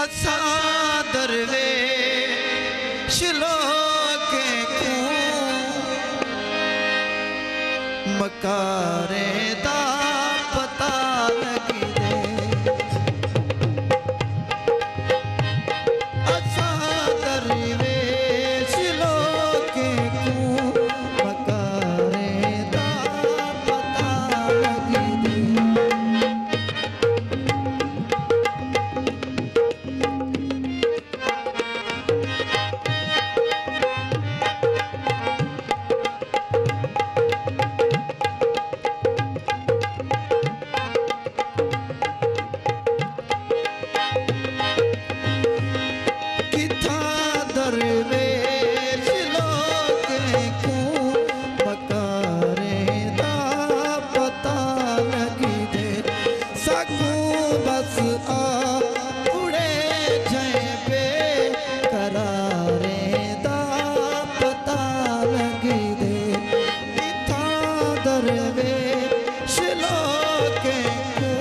असा दरवेश लोके को मकारे दा पता लगी दे। असा दरवेश लोके को मकारे दा पता लगी दे। दरवेश लोके को मकारे दा पता लगी दे। सकू बस आ उड़े जाए बेकरारे दा पता लगी दे। इथा दरवेश लोके को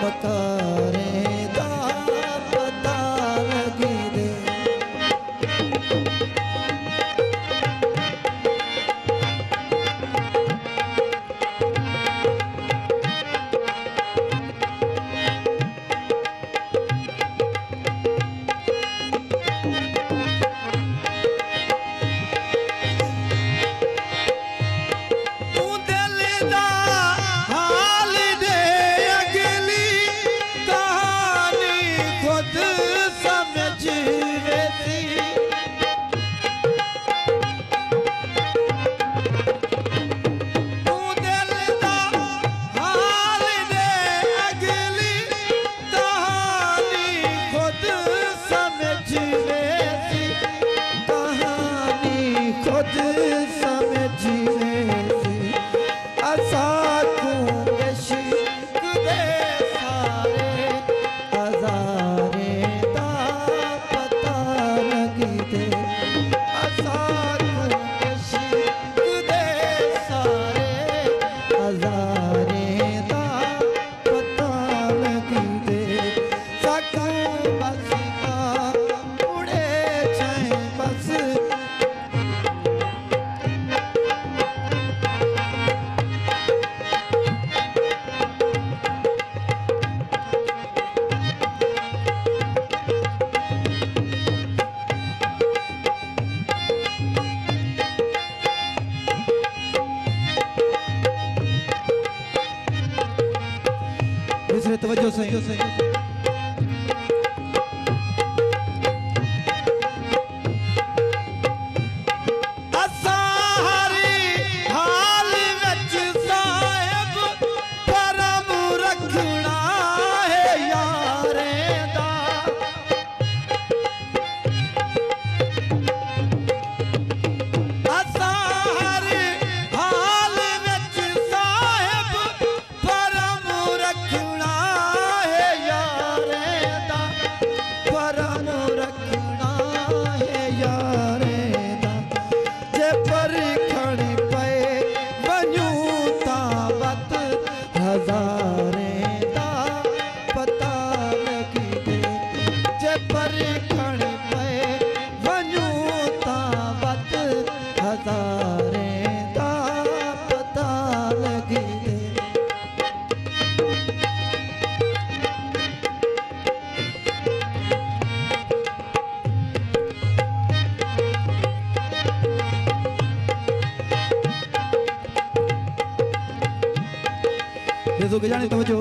मकारे दा पता लगी दे। तवज्जो से के जाने तवज्जो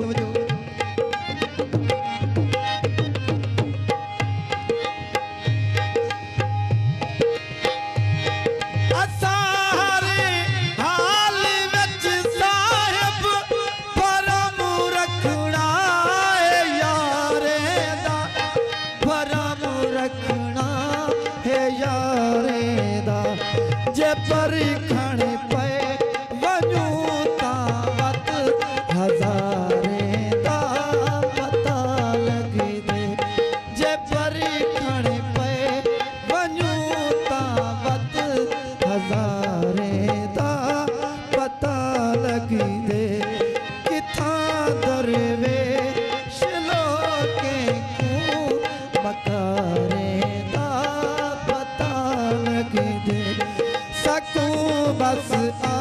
सकूं बस आ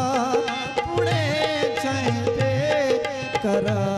पुणे छे करा